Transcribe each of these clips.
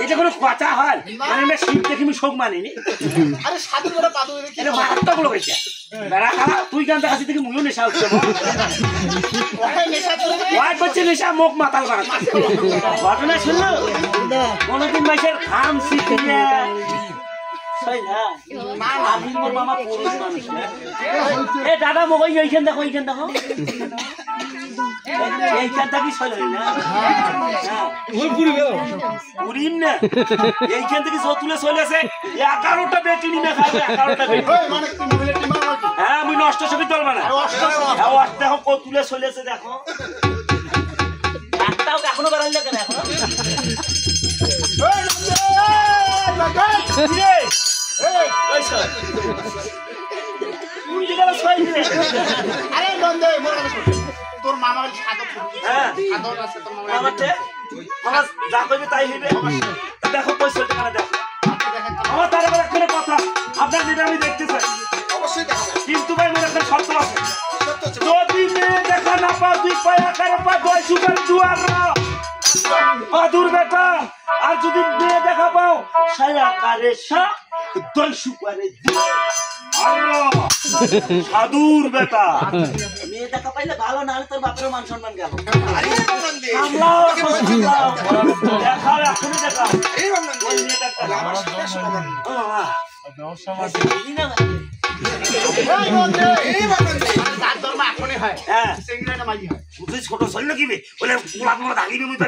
এটা কোনো কথা হয় মানে না শীত দেখি আমি শোক মানিনি আরে সাধুর বড় পাদু এটা মারাত্মক লোক হইছে বেড়া খালা তুই গান দেখাচ্ছি দেখি মুইও নেশা হচ্ছে ওয়াই করছে নেশা মুখ মাতাল বানাচ্ছে ঘটনা শুনলো কোনোদিন মাসের ঘাম শিখিয়ে দাদা মোক এইখান দেখো এইখান দেখো এইখান থাকি পুরিম না এইখান থেকে তুলে চলেছে 11টা বেটি নিয়ে খাবে 11টা বেটি হ্যাঁ আমি নষ্ট ছবি তুলবা না দেখো কত তুলে চলেছে দেখো একটাও এখনো বেড়াইলে কেন এখনো আরে বন্ধে তোর মামা সাধক সাধক আছে তোর মামা আমার যা কইবে তাই হইবে দেখো পয়সা টাকা দেখো আমার তার আবার একটা কথা আপনার যেটা আমি দেখতে চাই অবশ্যই দেখা কিন্তু ভাই মোর একটা শর্ত আছে যদি মেয়ে দেখা না পাও তুই পায়া করে পা দই সুগার দুয়ার বাদুর বেটা আর যদি মেয়ে দেখা পাও ছায়া করে সা দই সুগারে সাধুর বেটা মেয়ে দেখা পাইলে ভালো না হলে তোর বাপের মান সম্মান গেল দেখাও এখনই দেখাও ছোট শৈল কিবে বলে দাঁড়িয়ে বুঝতে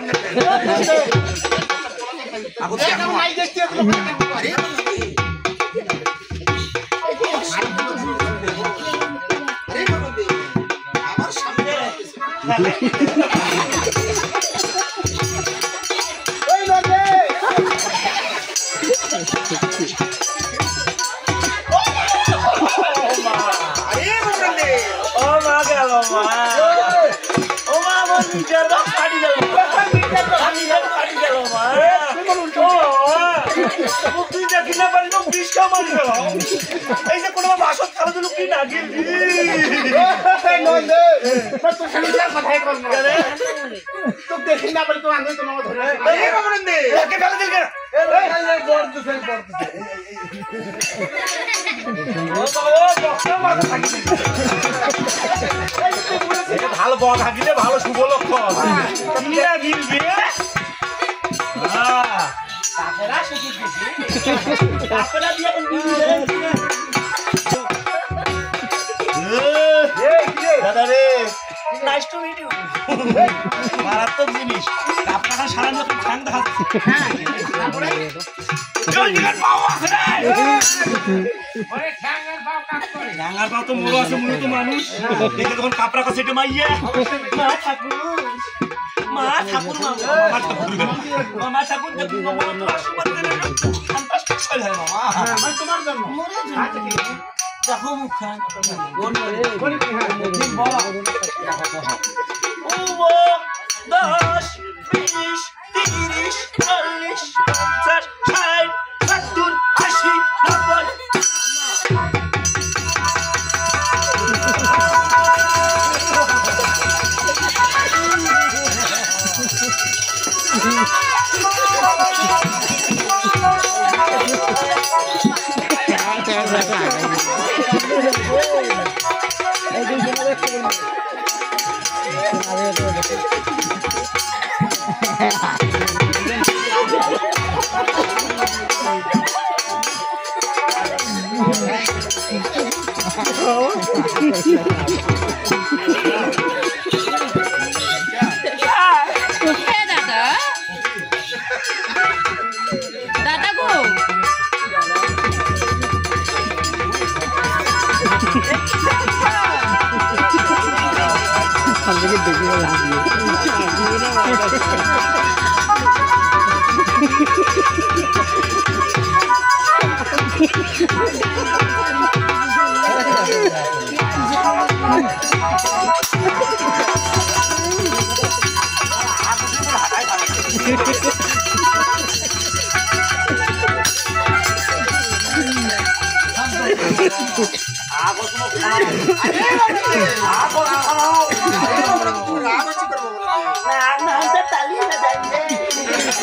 দেখি না বলে তো আনন্দ তোমাকে ধরে ভালো বক হাগিলে ভালো শুভ লক্ষণ দাদা রে নাইস টু মিট ইউ মারাত্মক জিনিস আপনারা সারা যখন ঠ্যাং দেখাচ্ছে ঠ্যাঙ্গার পাও তো মোড়ো আছে মূলত মানুষ দেখে তখন কাপড়া কাছে এটা মাইয়া মা ঠাকুর মা ঠাকুর মামা ঠাকুর তোমার জন্য দেখো মুখখান দশ 20 30 40 50 60 70 80 90 দাদা গো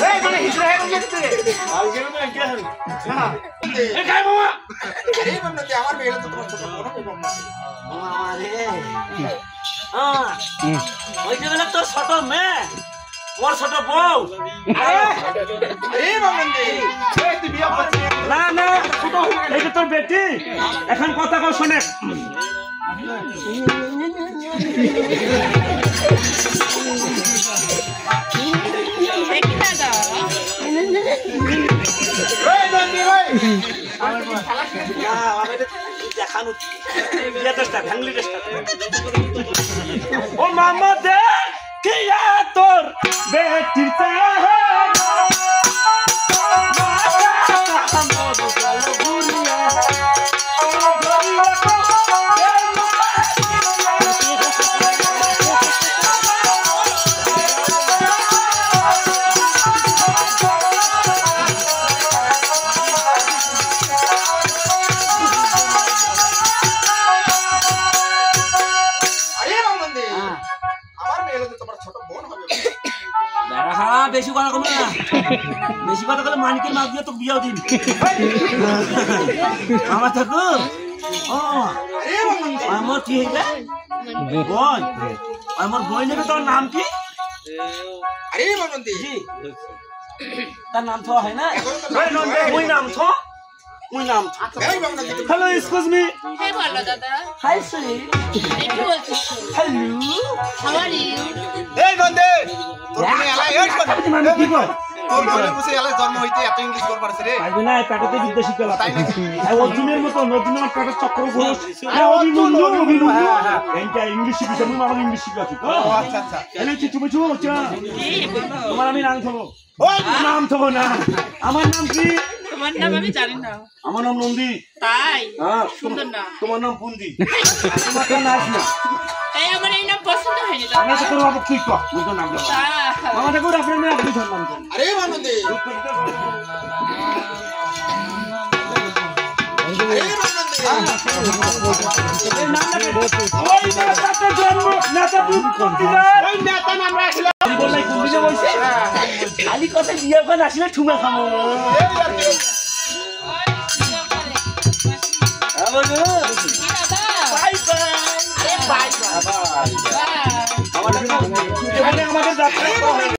এই মানে হিজরা হয়ে গেছে রে আলগের মে কি আছে না এ কাই মামা আরে বন্ধু আমার মেয়ে তো তোমার ছোট বড় হবে মামা রে ওই যে বলে তোর ছোট মেয়ে ওর ছোট বউ আরে বন্ধু এই তুই বিয়ে করছিস না না এই যে তোর বেটি এখন কথা কও শুনে এই বন্ধু ভাই দেখানো ও মামা দে কি তোর বেটির বেশি কথা কম না বেশি কথা বলে মানিকের মাছ দিয়ে তোকে বিয়েও দিন আমার থাকো ও আমার কি হইবে বই আমার বই নেবে তোর নাম কি আরে বন্ধু তার নাম তো হয় না ওই নাম তো ওই নাম hello excuse me Hey, Bala Dada. Hi sorry Thank you, Walter. Hello How are you? এই বন্ধু তোর মেয়ে এলাই এই মানে কি কর তোর বলে বসে এলাই জন্ম হইতে এত ইংলিশ কর পারছ রে পারবি না পেটাতে বিদ্যা শিখতে অর্জুনের মতো অর্জুনের পেটের চক্র ঘোষ অভিনন্দন এইটা ইংলিশ শিখেছে আমি আমার ইংলিশ শিখাচ্ছি তো ও আচ্ছা আচ্ছা এনে কিছু কিছু হচ্ছে তোমার আমি নাম থবো ওই নাম থবো না আমার নাম কি তোমার নাম আমি জানি না আমার নাম নন্দী তাই হ্যাঁ সুন্দর না তোমার নাম পুন্দি তোমার তো নাচ না তাই আমার এই নাম পছন্দ হয়নি আমি তো তোর বাবু তুই কর বুঝো নাম আমার দেখো আপনার মেয়ে আপনি ধর নাম আরে বন্ধু ওই নেতাতে জন্ম নেতা তুই কোনটি যায় ওই নেতা নাম রাখছিল বললাই কোন দিনে বলছে খালি কথা দিয়ে ওখানে আসলে ঠুমা খাবো এই আর কি বাই বাই বাই বাই আমাদের যাত্রা